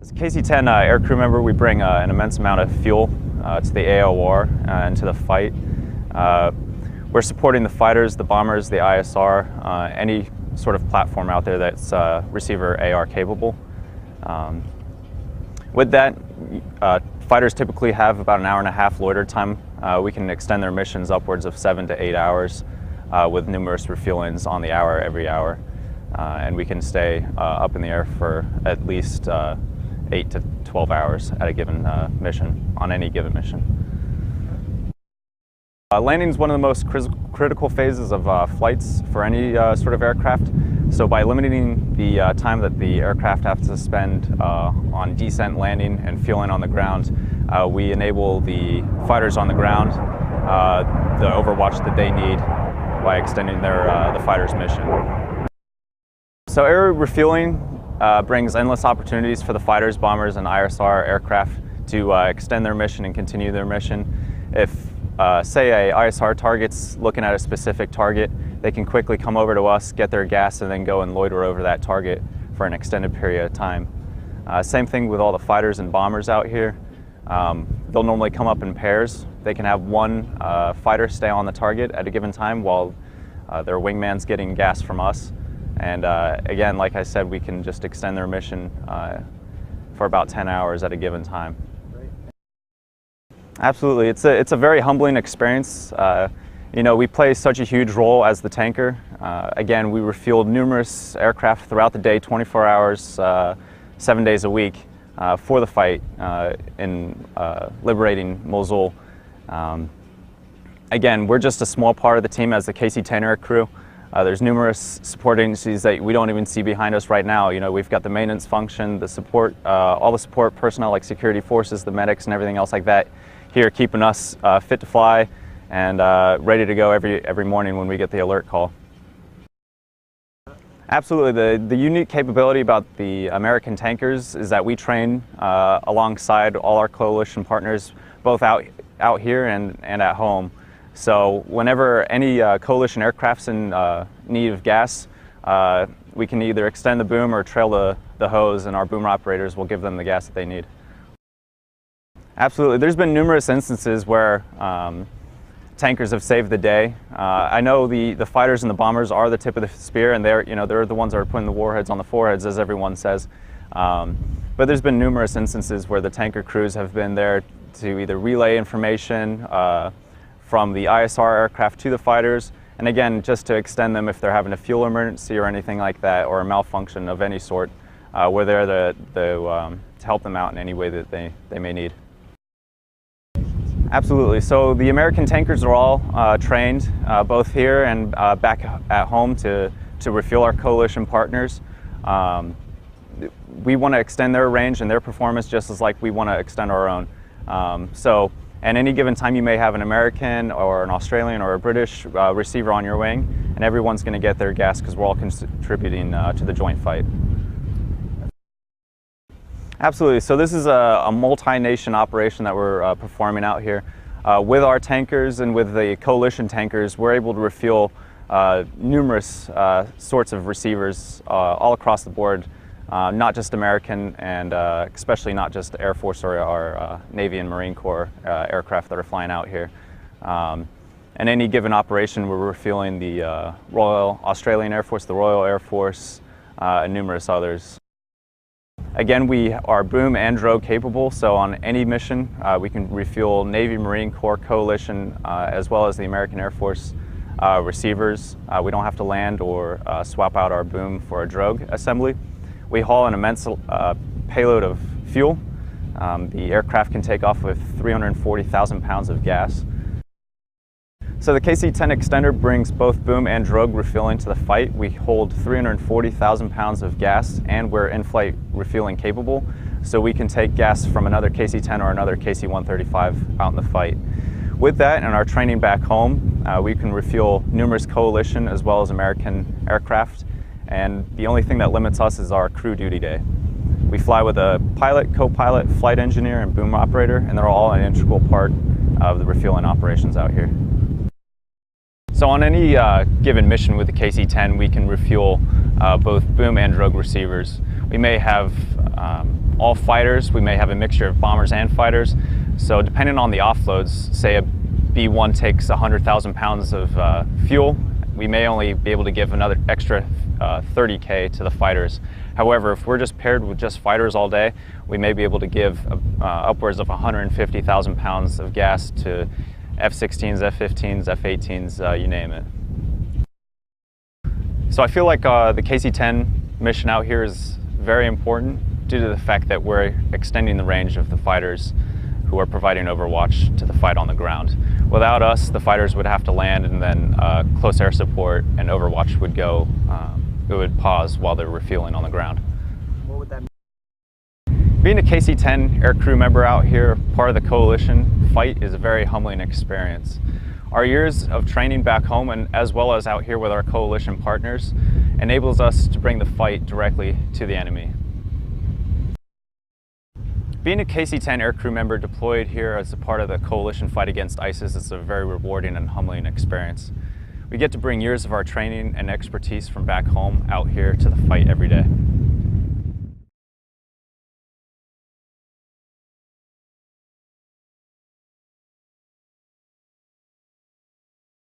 As a KC-10 air crew member, we bring an immense amount of fuel to the AOR and to the fight. We're supporting the fighters, the bombers, the ISR, any sort of platform out there that's receiver AR capable. With that, fighters typically have about an hour and a half loiter time. We can extend their missions upwards of 7 to 8 hours with numerous refuelings on the hour every hour. And we can stay up in the air for at least 8 to 12 hours at a given mission, on any given mission. Landing is one of the most critical phases of flights for any sort of aircraft. So by limiting the time that the aircraft have to spend on descent, landing, and fueling on the ground, we enable the fighters on the ground the overwatch that they need by extending the fighter's mission. So air refueling brings endless opportunities for the fighters, bombers, and ISR aircraft to extend their mission and continue their mission. If say a ISR target's looking at a specific target, they can quickly come over to us, get their gas, and then go and loiter over that target for an extended period of time. Same thing with all the fighters and bombers out here. They'll normally come up in pairs. They can have one fighter stay on the target at a given time while their wingman's getting gas from us. And again, like I said, we can just extend their mission for about 10 hours at a given time. Absolutely, it's a very humbling experience. You know, we play such a huge role as the tanker. Again, we refueled numerous aircraft throughout the day, 24 hours, 7 days a week for the fight in liberating Mosul. Again, we're just a small part of the team as the KC-10 air crew. There's numerous support agencies that we don't even see behind us right now. You know, we've got the maintenance function, the support, all the support personnel like security forces, the medics, and everything else like that here, keeping us fit to fly and ready to go every morning when we get the alert call. Absolutely. The unique capability about the American tankers is that we train alongside all our coalition partners, both out here and at home. So whenever any coalition aircraft's in need of gas, we can either extend the boom or trail the hose, and our boomer operators will give them the gas that they need. Absolutely. There's been numerous instances where tankers have saved the day. I know the fighters and the bombers are the tip of the spear, and they're the ones that are putting the warheads on the foreheads, as everyone says. But there's been numerous instances where the tanker crews have been there to either relay information from the ISR aircraft to the fighters, and again, just to extend them if they're having a fuel emergency or anything like that, or a malfunction of any sort. We're there to help them out in any way that they may need. Absolutely. So the American tankers are all trained both here and back at home to refuel our coalition partners. We want to extend their range and their performance just as like we want to extend our own. So at any given time you may have an American or an Australian or a British receiver on your wing, and everyone's going to get their gas because we're all contributing to the joint fight. Absolutely. So this is a multi-nation operation that we're performing out here. With our tankers and with the coalition tankers, we're able to refuel numerous sorts of receivers all across the board, not just American and especially not just Air Force or our Navy and Marine Corps aircraft that are flying out here. In any given operation, we're refueling the Royal Australian Air Force, the Royal Air Force, and numerous others. Again, we are boom and drogue capable, so on any mission we can refuel Navy, Marine Corps, coalition, as well as the American Air Force receivers. We don't have to land or swap out our boom for a drogue assembly. We haul an immense payload of fuel. The aircraft can take off with 340,000 pounds of gas. So the KC-10 extender brings both boom and drogue refueling to the fight. We hold 340,000 pounds of gas, and we're in-flight refueling capable, so we can take gas from another KC-10 or another KC-135 out in the fight. With that and our training back home, we can refuel numerous coalition as well as American aircraft, and the only thing that limits us is our crew duty day. We fly with a pilot, co-pilot, flight engineer, and boom operator, and they're all an integral part of the refueling operations out here. So on any given mission with the KC-10, we can refuel both boom and drogue receivers. We may have all fighters. We may have a mixture of bombers and fighters. So depending on the offloads, say a B-1 takes 100,000 pounds of fuel, we may only be able to give another extra 30K to the fighters. However, if we're just paired with just fighters all day, we may be able to give upwards of 150,000 pounds of gas to F-16s, F-15s, F-18s, you name it. So I feel like the KC-10 mission out here is very important due to the fact that we're extending the range of the fighters who are providing overwatch to the fight on the ground. Without us, the fighters would have to land, and then close air support and overwatch would go, it would pause while they're refueling on the ground. What would that mean? Being a KC-10 aircrew member out here, part of the coalition fight, is a very humbling experience. Our years of training back home, and as well as out here with our coalition partners, enables us to bring the fight directly to the enemy. Being a KC-10 aircrew member deployed here as a part of the coalition fight against ISIS is a very rewarding and humbling experience. We get to bring years of our training and expertise from back home out here to the fight every day.